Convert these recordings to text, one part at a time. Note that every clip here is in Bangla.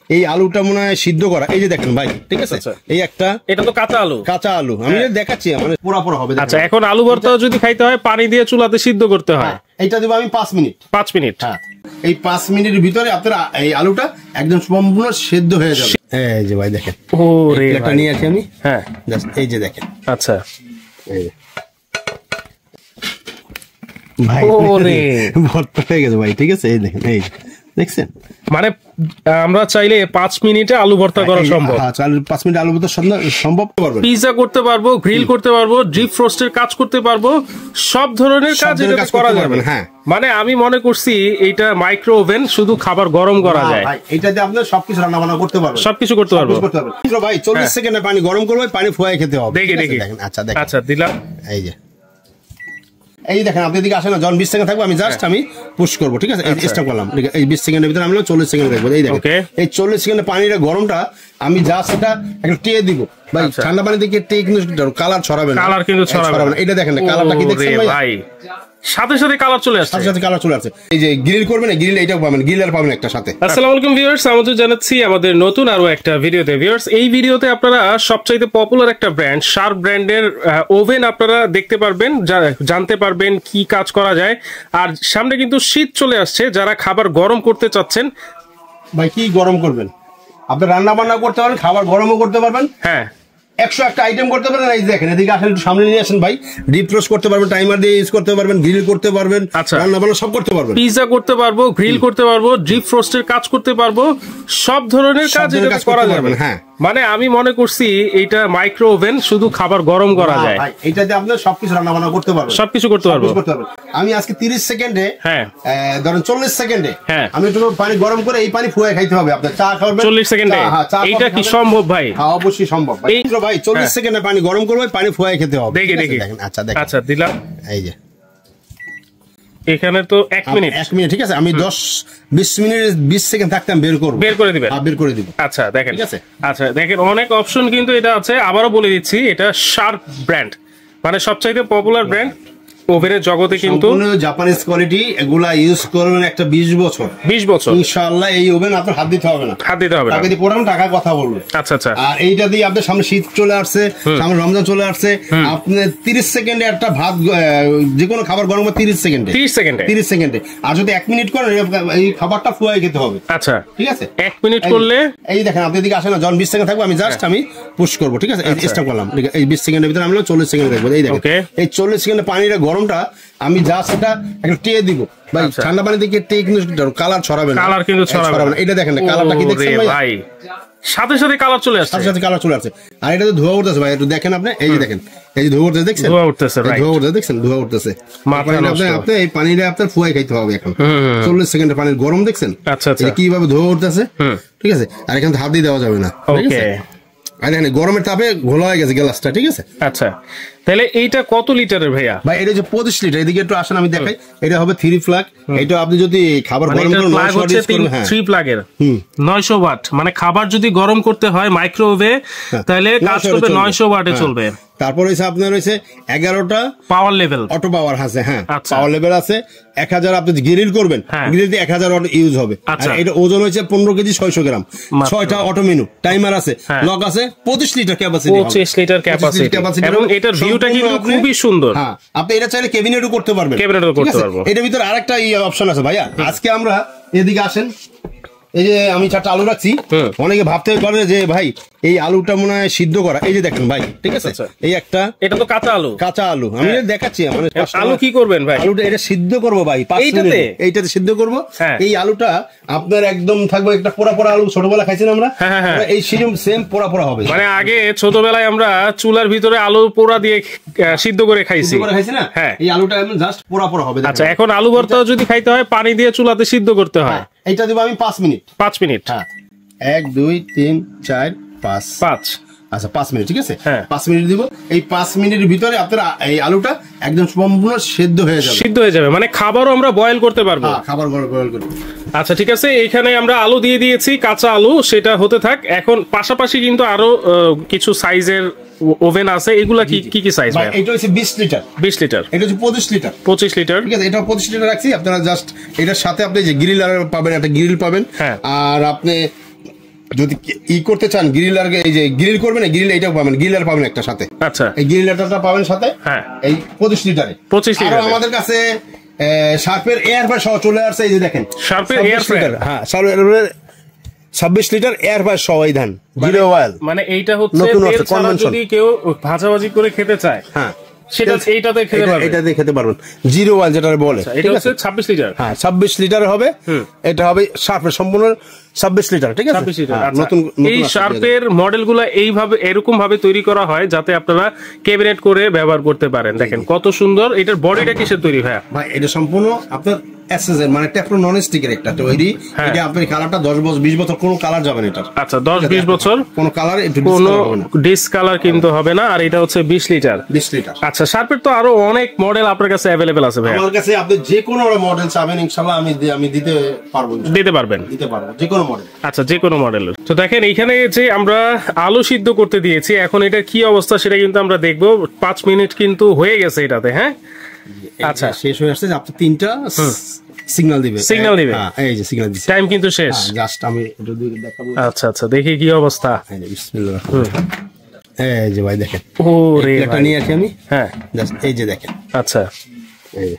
এই আলুটা মনে হয় সিদ্ধ করা, এই যে দেখেন ভাই, ঠিক আছে, এই একটা, এটা তো কাঁচা আলু আমি দেখাচ্ছি, মানে পোড়া পোড়া হবে। আচ্ছা, এখন আলু ভর্তা যদি খাইতে হয় পানি দিয়ে চুলাতে সিদ্ধ করতে হয়, এইটা দিব আমি 5 মিনিট। 5 মিনিট, হ্যাঁ, এই 5 মিনিটের ভিতরে আপনার এই আলুটা একদম সম্পূর্ণ সিদ্ধ হয়ে যাবে। এই যে ভাই দেখেন, ওরে একটা নিয়ে আসি আমি। হ্যাঁ, জাস্ট এই যে দেখেন। আচ্ছা, এই ভাই ওরে ভর্তা হয়ে গেছে ভাই, ঠিক আছে, এই দেখেন, এই দেখছেন, মানে আমরা চাইলে 5 মিনিটে আলু ভর্তা করা সম্ভব। হ্যাঁ, 5 মিনিট আলু ভর্তা সম্ভব করতে, পিৎজা করতে পারবো, গ্রিল করতে পারবো, ডিপ ফ্রস্টের কাজ করতে পারবো, সব ধরনের কাজ এটা করা যাবে। হ্যাঁ, মানে আমি মনে করছি এটা মাইক্রো ওভেন, শুধু খাবার গরম করা যায়। এটাতে আপনি সবকিছু রান্না বান্না করতে পারবেন, সবকিছু করতে পারবো ভাই। 40 সেকেন্ডে পানি গরম করবে, পানি ফুয়ায় খেতে হবে। দেখি দেখেন। আচ্ছা দেখেন, আচ্ছা দিলাম। এই দেখেন, আপনি এদিকে আসেন না, যখন 20 সেকেন্ড থাকবে আমি জাস্ট আমি পুশ করবো, ঠিক আছে, স্টপ করলাম। এই 20 সেকেন্ডের ভিতরে আমি 40 সেকেন্ড রাখবো। এই দেখেন, এই 40 সেকেন্ডে পানিটা গরমটা আমি জাস্ট এটা একটা টেয়ে দিব ভাই। ঠান্ডা পানি থেকে টেয়ে কিন্তু কালার ছড়াবে না, এটা দেখেন কালারটা কি দেখছেন ভাই, সাথে সাথে কালার চলে আসছে, সাথে সাথে কালার চলে আসছে। এই যে গ্রিল করবেন, গ্রিল এইটাও পাবেন, গ্রিলার পাবেন একটা সাথে। আসসালামু আলাইকুম ভিউয়ার্স, আমন্ত্রণ জানাচ্ছি আমাদের নতুন আরো একটা ভিডিওতে। ভিউয়ার্স, এই ভিডিওতে আপনারা সবচাইতে পপুলার একটা ব্র্যান্ড শার্প ব্র্যান্ডের ওভেন আপনারা দেখতে পারবেন, জানতে পারবেন কি কাজ করা যায়। আর সামনে কিন্তু শীত চলে আসছে, যারা খাবার গরম করতে চাচ্ছেন, ভাই কি গরম করবেন, আপনি রান্না বান্না করতে পারবেন, খাবার গরমও করতে পারবেন। হ্যাঁ, 101টা আইটেম করতে পারবেন। এই দেখেন, এদিকে আসেন, একটু সামনে নিয়ে আসেন ভাই। ডিপ রোস্ট করতে পারবেন, টাইমার দিয়ে ইউজ করতে পারবেন, গ্রিল করতে পারবেন, রান্না বান্না সব করতে পারবেন। পিৎজা করতে পারবো, গ্রিল করতে পারবো, ডিপ ফ্রস্টের কাজ করতে পারবো, সব ধরনের কাজ এটা করা যাবে। হ্যাঁ, মানে আমি মনে করছি এটা মাইক্রো ওভেন, শুধু খাবার গরম করা যায়। এটাতে আপনি সবকিছু রান্না বান্না করতে পারবেন, সবকিছু করতে পারবো। আমি আজকে 30 সেকেন্ডে, হ্যাঁ ধরেন 40 সেকেন্ডে, হ্যাঁ, আমি একটু পানি গরম করে এই পানি ফুয়ায় খাইতে হবে আপনার। চা খাবেন 40 সেকেন্ডে, এইটা কি সম্ভব ভাই? হ্যাঁ, অবশ্যই সম্ভব ভাই। 40 সেকেন্ডে পানি গরম করবে, পানি ফুয়ায় খেতে হবে। দেখি দেখেন। আচ্ছা দেখেন। আচ্ছা দিলাম। এই যে এখানে তো 1 মিনিট, ঠিক আছে, আমি 10-20 মিনিট 20 সেকেন্ড থাকতাম, বের করে দিবেন। বের করে দিব। আচ্ছা দেখেন, ঠিক আছে। আচ্ছা দেখেন, অনেক অপশন কিন্তু এটা আছে। আবারও বলে দিচ্ছি, এটা শার্প ব্র্যান্ড, মানে সবচাইতে পপুলার ব্র্যান্ড ওভেনের জগতে, কিন্তু জাপানিজ কোয়ালিটি। এগুলা ইউজ করবেন একটা 20 বছর ইনশাআল্লাহ। এই ওভেন আপনার হাত দিতে হবে না, টাকা দিয়ে পড়ান, টাকা কথা বলবে। আচ্ছা আচ্ছা। আর এইটা দিয়ে আপনার সামনে শীত চলে আসছে, সামনে রমজান চলে আসছে, আপনি 30 সেকেন্ডে একটা ভাত, যে কোনো খাবার গরম 30 সেকেন্ডে। আর যদি 1 মিনিট করেন, এই খাবারটা ফুয়ায় খেতে হবে। আচ্ছা ঠিক আছে, 1 মিনিট করলে, এই দেখেন, আপনি এদিকে আসেন না, যখন 20 সেকেন্ড থাকবে আমি জাস্ট আমি পুশ করবো, ঠিক আছে, স্টপ করলাম। এই 20 সেকেন্ডের ভিতরে আমি 40 সেকেন্ড রাখবো। এই দেখেন, এই 40 সেকেন্ডে পানিটা গরমটা আমি জাস্ট এটা একটা টেয়ে দিব ভাই। ঠান্ডা পানি থেকে টেয়ে কিন্তু কালার ছড়াবে না, এটা দেখেন কালারটা কি দেখছেন ভাই, সাথে সাথে কালার চলে আসছে, আর এটা তো ধোয়া উঠতেছে ভাই, একটু দেখেন আপনি। এই যে দেখেন, এই যে ধোয়া উঠতেছে, দেখছেন ধোয়া উঠতেছে। আপনি এই পানিটা আপনার ফুয়ায় খাইতে হবে এখন। 40 সেকেন্ডে পানির গরম দেখছেন। আচ্ছা আচ্ছা, কিভাবে ধোয়া উঠতেছে, ঠিক আছে। আর এখানে হাত দিয়ে দেওয়া যাবে না, গরমের তাপে ঘোলা হয়ে গেছে গ্লাসটা, ঠিক আছে। আচ্ছা, তাহলে এইটা কত লিটারের ভাইয়া? ভাই এটা যে 25 লিটার। এদিকে একটু আসেন, আমি দেখাই। এটা হবে 3 প্লাগ। এটা আপনি যদি খাবার গরম করেন, 3 প্লাগের 900 ওয়াট, মানে খাবার যদি গরম করতে হয় মাইক্রোওয়েভে, তাহলে কাজ করবে 900 ওয়াটে চলবে। তারপর হইছে আপনার হইছে 11টা পাওয়ার লেভেল, অটো পাওয়ার আছে। হ্যাঁ, পাওয়ার লেভেল আছে। 1000 আপনি গ্রিল করবেন, গ্রিল দিয়ে 1000 ওয়াট ইউজ হবে। আর এটা ওজন হইছে 15 কেজি 600 গ্রাম। 6টা অটো মেনু, টাইমার আছে, লক আছে। 25 লিটার ক্যাপাসিটি, 25 লিটার ক্যাপাসিটি, এবং এটার ভিউটা কিন্তু খুবই সুন্দর। হ্যাঁ, আপনি এটা চাইলে ক্যাবিনেটও করতে পারবেন, এটার ভিতরে আরেকটা অপশন আছে ভাইয়া। আজকে আমরা এদিকে আসেন, এই যে আমি 4টা আলু রাখছি। অনেকে ভাবতে পারে যে ভাই এই আলুটা মনে হয় সিদ্ধ করা, এই যে দেখেন ভাই, ঠিক আছে, এই একটা, এটা তো কাঁচা আলু আমি দেখাচ্ছি। আলু কি করবেন ভাই? আলুটা এটা সিদ্ধ করবো ভাই, এইটাতে সিদ্ধ করবো। এই আলুটা আপনার একদম থাকবে একটা পোড়া পোড়া আলু, ছোটবেলা খাইছেন আমরা, এই সেম পোড়া পোড়া হবে। মানে আগে ছোটবেলায় আমরা চুলার ভিতরে আলু পোড়া দিয়ে সিদ্ধ করে খাইছি না। হ্যাঁ, এই আলুটা একদম জাস্ট পোড়া পোড়া হবে। আচ্ছা, এখন আলু ভর্তা যদি খাইতে হয় পানি দিয়ে চুলাতে সিদ্ধ করতে হয়। এইটা দিব আমি 5 মিনিট। 5 মিনিট, হ্যাঁ, 1 2 3 4 5। আচ্ছা, 5 মিনিট, ঠিক আছে। 5 মিনিট দিব। এই 5 মিনিটের ভিতরে আপনার এই আলুটা একদম সম্পূর্ণ সিদ্ধ হয়ে যাবে, মানে খাবারও আমরা বয়েল করতে পারবো। খাবার বয়েল করতে। আচ্ছা ঠিক আছে, এইখানে আমরা আলু দিয়ে দিয়েছি, কাঁচা আলু, সেটা হতে থাক। এখন পাশাপাশি কিন্তু আরো কিছু সাইজের ওভেন আছে। এগুলা কি সাইজ ভাই? এটা হচ্ছে 20 লিটার। 20 লিটার, এটা হচ্ছে 25 লিটার। 25 লিটার, ঠিক আছে। এটা 25 লিটার রাখছি। আপনারা জাস্ট এটার সাথে আপনি যে গ্রিল পাবেন, একটা গ্রিল পাবেন। আর আপনি যদি ই করতে চান গ্রিল আর এই যে গ্রিল করবেন গ্রিল এইটাও পাবেন, গ্রিলার পাবেন একটা সাথে। আচ্ছা, এই গ্রিলারটা পাবেন সাথে। হ্যাঁ, এই 25 লিটারে। 25 লিটার আমাদের কাছে শার্পের এয়ার ফ্রাই সহ চলে আসছে। এই যে দেখেন শার্পের এয়ার ফ্রাই, হ্যাঁ 26 লিটার এয়ার ফ্রাই সহ এই ধান জিরো অয়েল। মানে এইটা হচ্ছে তেল ছাড়া যদি কেউ ভাজাভাজি করে খেতে চায়, হ্যাঁ সেটা এইটাতে খেতে পারবেন, এটাতে খেতে পারবেন জিরো অয়েল যেটা বলে। এটা হচ্ছে 26 লিটার। হ্যাঁ 26 লিটার হবে। এটা হবে শার্পের সম্পূর্ণ 26 লিটার, ঠিক আছে? 26 লিটার। নতুন এই শার্পের মডেলগুলো এইভাবে এরকম ভাবে তৈরি করা হয় যাতে আপনারা ক্যাবিনেট করে ব্যবহার করতে পারেন। দেখেন কত সুন্দর। এটার বডিটা কিসের তৈরি ভাই? ভাই এটা সম্পূর্ণ আপনার এসএসএর মানে টেফলন নন স্টিকের একটা তৈরি। এটা আপনার কালারটা 10 বছর 20 বছর কোনো কালার যাবে না এটা। আচ্ছা 10-20 বছর কোনো কালার ডিসকালার কিন্তু হবে না। আর এটা হচ্ছে 20 লিটার। 20 লিটার। আচ্ছা শার্পের তো আরো অনেক মডেল আপনার কাছে अवेलेबल আছে ভাই? আমার কাছে আপনি যে কোনো মডেল চাবেন ইনশাআল্লাহ আমি দিতে পারবো। দিতে পারবেন? দিতে পারবো যে কোনো মডেল। আচ্ছা যে কোনো মডেল। তো দেখেন এইখানে যে আমরা আলু সিদ্ধ করতে দিয়েছি, এখন এটা কি অবস্থা সেটা কিন্তু আমরা দেখবো। 5 মিনিট কিন্তু হয়ে গেছে এটাতে। হ্যাঁ আচ্ছা শেষ হয়ে আসছে। আপনি 3টা সিগন্যাল দিবে। সিগন্যাল দিবে। হ্যাঁ এই যে সিগন্যাল দিছে। টাইম কিন্তু শেষ। জাস্ট আমি এটা দিয়ে দেখাবো। আচ্ছা আচ্ছা দেখি কি অবস্থা। বিসমিল্লাহ। এই যে ভাই দেখেন। ওরে এটা নিয়ে আসি আমি। হ্যাঁ জাস্ট এই যে দেখেন। আচ্ছা এই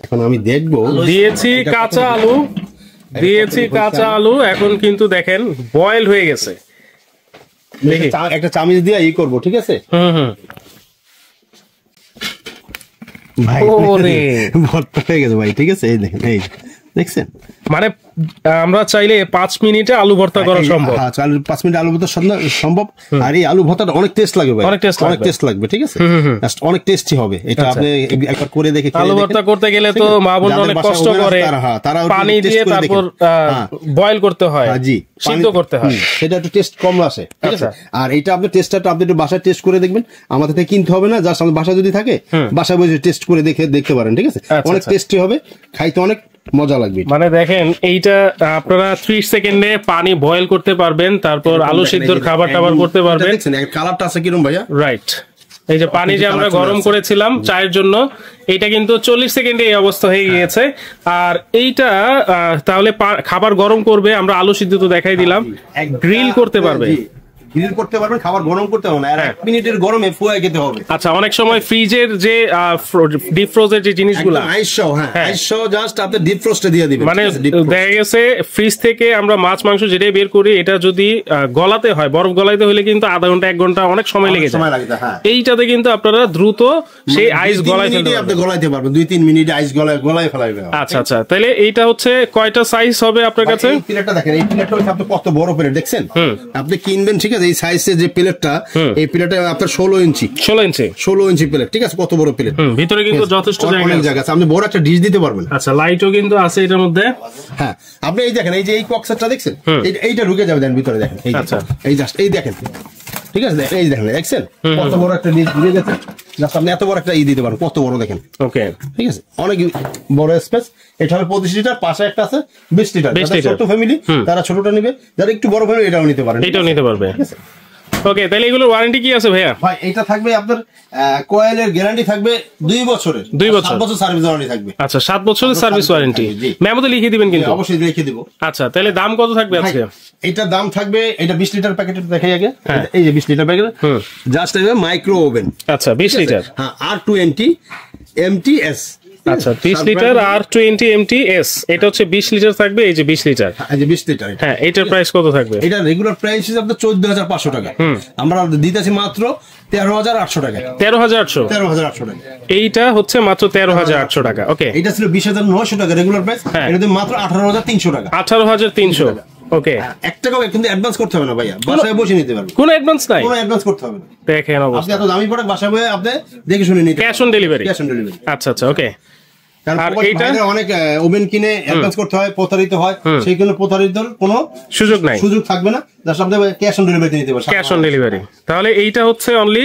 এখন আমি দেখবো। দিয়েছি কাঁচা আলু, এখন কিন্তু দেখেন বয়েল হয়ে গেছে। দেখি একটা চামচ দিয়ে ই করবো, ঠিক আছে? ভাই ওরে ভর্তা হয়ে গেছে ভাই, ঠিক আছে? এই দেখেন, এই দেখছেন? মানে আমরা চাইলে 5 মিনিটে আলু ভর্তা করা সম্ভব। হ্যাঁ 5 মিনিটে আলু ভর্তা সম্ভব। আর এই আলু ভর্তাটা অনেক টেস্ট লাগবে ভাই, অনেক টেস্ট লাগবে, ঠিক আছে? অনেক টেস্টি হবে এটা। আপনি একবার করে দেখে। আলু ভর্তা করতে গেলে তো মা বোন অনেক কষ্ট করে, পানি দিয়ে তারপর বয়েল করতে হয়, জি সিদ্ধ করতে হয়, সেটা একটু টেস্ট কম আসে, ঠিক আছে? আর এটা আপনি টেস্টটা আপনি একটু বাসায় টেস্ট করে দেখবেন, আমাদের থেকে কিনতে হবে না। জাস্ট আমাদের বাসায় যদি থাকে বাসায় বসে টেস্ট করে দেখতে পারেন, ঠিক আছে? অনেক টেস্টি হবে, খাইতে অনেক মজা লাগবে। মানে দেখেন এইটা আপনারা 30 সেকেন্ডে পানি বয়েল করতে পারবেন, তারপর আলু সিদ্ধর খাবার টাবার করতে পারবেন। দেখছেন কালারটা আছে কিরকম ভাইয়া? রাইট। এই যে পানি যে আমরা গরম করেছিলাম চায়ের জন্য, এইটা কিন্তু 40 সেকেন্ডে এই অবস্থা হয়ে গিয়েছে। আর এইটা তাহলে খাবার গরম করবে, আমরা আলু সিদ্ধ তো দেখাই দিলাম, গ্রিল করতে পারবে, গ্রিল করতে পারবেন, খাবার গরম করতে হবে না। আর 1 মিনিটের গরমে ফুয়ায় খেতে হবে। আচ্ছা অনেক সময় ফ্রিজের যে ডিপ ফ্রোজের যে জিনিসগুলো আইস জাস্ট আপনি ডিপ ফ্রোস্টে দিয়ে দিবেন। মানে দেখা গেছে ফ্রিজ থেকে আমরা মাছ মাংস যেটাই বের করি, এটা যদি গলাতে হয়, বরফ গলাইতে হলে কিন্তু আধা ঘন্টা 1 ঘন্টা অনেক সময় লেগে যায়। এইটাতে কিন্তু আপনারা দ্রুত সেই আইস গলাইতে পারবেন। 2-3 মিনিটে আইস গলায় ফেলাইবে। আচ্ছা আচ্ছা তাহলে এইটা হচ্ছে কয়টা সাইজ হবে আপনার কাছে? এই প্লেটটা দেখেন, এই প্লেটটা হচ্ছে আপনি কত বড় প্লেট দেখছেন? আপনি কিনবেন, ঠিক আছে? এই সাইজের যে প্লেটটা, এই প্লেটটা আপনার 16 ইঞ্চি প্লেট, ঠিক আছে? কত বড় প্লেট, ভিতরে কিন্তু যথেষ্ট জায়গা আছে, আপনি বড় একটা ডিশ দিতে পারবেন। আচ্ছা লাইটও কিন্তু আছে এটার মধ্যে। হ্যাঁ আপনি এই দেখেন, এই যে এই কক্সেটটা দেখছেন, এইটা ঢুকে যাবে দেন ভিতরে, দেখেন এই জাস্ট এই দেখেন, ঠিক আছে? এই দেখেন দেখছেন কত বড় একটা ডিশ ঢুকে গেছে। জাস্ট আপনি এত বড় একটা দিতে পারেন, কত বড় দেখেন। ওকে ঠিক আছে, অনেক বড় স্পেস। এটা হবে 25 লিটার, পাশে একটা আছে 20 লিটার। ছোট ফ্যামিলি তারা ছোটটা নিবে, যারা একটু বড় ফ্যামিলি এটাও নিতে পারেন, এটাও নিতে পারবে। ঠিক আছে ওকে, তাহলে এগুলোর ওয়ারেন্টি কি আছে ভাইয়া? ভাই এটা থাকবে আপনার কয়েলের গ্যারান্টি থাকবে 2 বছরের, 2 বছর 7 বছর সার্ভিস ওয়ারেন্টি থাকবে। আচ্ছা 7 বছরের সার্ভিস ওয়ারেন্টি মেমোতে লিখে দিবেন কিন্তু? অবশ্যই লিখে দিব। আচ্ছা তাহলে দাম কত থাকবে আজকে? এটা দাম থাকবে, এটা 20 লিটার প্যাকেট দেখাই আগে। এই যে 20 লিটার প্যাকেট, জাস্ট এটা মাইক্রো ওভেন। আচ্ছা 20 লিটার, হ্যাঁ R20 MTS। আচ্ছা 20 লিটার R20 MTS, এটা হচ্ছে 20 লিটার থাকবে। এই যে 20 লিটার, এই যে 20 লিটার, হ্যাঁ এটার প্রাইস কত থাকবে? এটা রেগুলার প্রাইস হিসেবে আপনাদের 14500 টাকা, আমরা দিতেছি মাত্র 13800 টাকা। 13800 টাকা। এইটা হচ্ছে মাত্র 13800 টাকা। ওকে, এটা ছিল 20900 টাকা রেগুলার প্রাইস, এটা মাত্র 18300 টাকা। 18300। ওকে, 1 টাকাও কিন্তু অ্যাডভান্স করতে হবে না ভাইয়া, বাসায় বসে নিতে পারবেন। কোনো অ্যাডভান্স নাই, কোনো অ্যাডভান্স করতে হবে না। দেখেন অবস্থা, আপনি এত দামি প্রোডাক্ট বাসায় বসে আপনি দেখে শুনে নিতে, ক্যাশ অন ডেলিভারি। আচ্ছা আচ্ছা ওকে। আর এইটা অনেক ওভেন কিনে অ্যাডভান্স করতে হয়, প্রতারিত হয়, সেই কোনো প্রতারিতর কোনো সুযোগ নাই, সুযোগ থাকবে না। জাস্ট আপনি ক্যাশ অন ডেলিভারি নিতে পারবেন, ক্যাশ অন ডেলিভারি। তাহলে এইটা হচ্ছে অনলি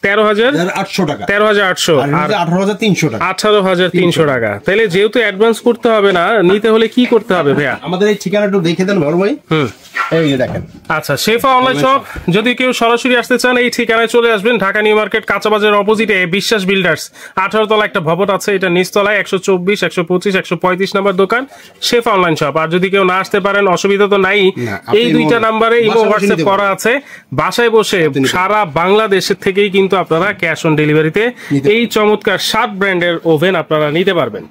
13800 টাকা, 13800 আর 18300 টাকা, 18300 টাকা। তাহলে যেহেতু অ্যাডভান্স করতে হবে না, নিতে হলে কি করতে হবে ভাইয়া? আমাদের এই ঠিকানাটা দেখে দেন বড় ভাই। এই যে দেখেন। আচ্ছা, শেফা অনলাইন শপ, যদি কেউ সরাসরি আসতে চান এই ঠিকানায় চলে আসবেন, ঢাকা নিউ মার্কেট কাঁচা বাজারের অপোজিটে বিশ্বাস বিল্ডার্স 18 তলা একটা ভবন আছে, এটা নিচতলায় 124, 125, 135 নাম্বার দোকান শেফা অনলাইন শপ। আর যদি কেউ না আসতে পারেন অসুবিধা তো নাই, এই দুইটা নাম্বারে ইমো হোয়াটসঅ্যাপ করা আছে, বাসায় বসে সারা বাংলাদেশের থেকেই কিন্তু আপনারা ক্যাশ অন ডেলিভারিতে এই চমৎকার শার্প ব্র্যান্ডের ওভেন আপনারা নিতে পারবেন।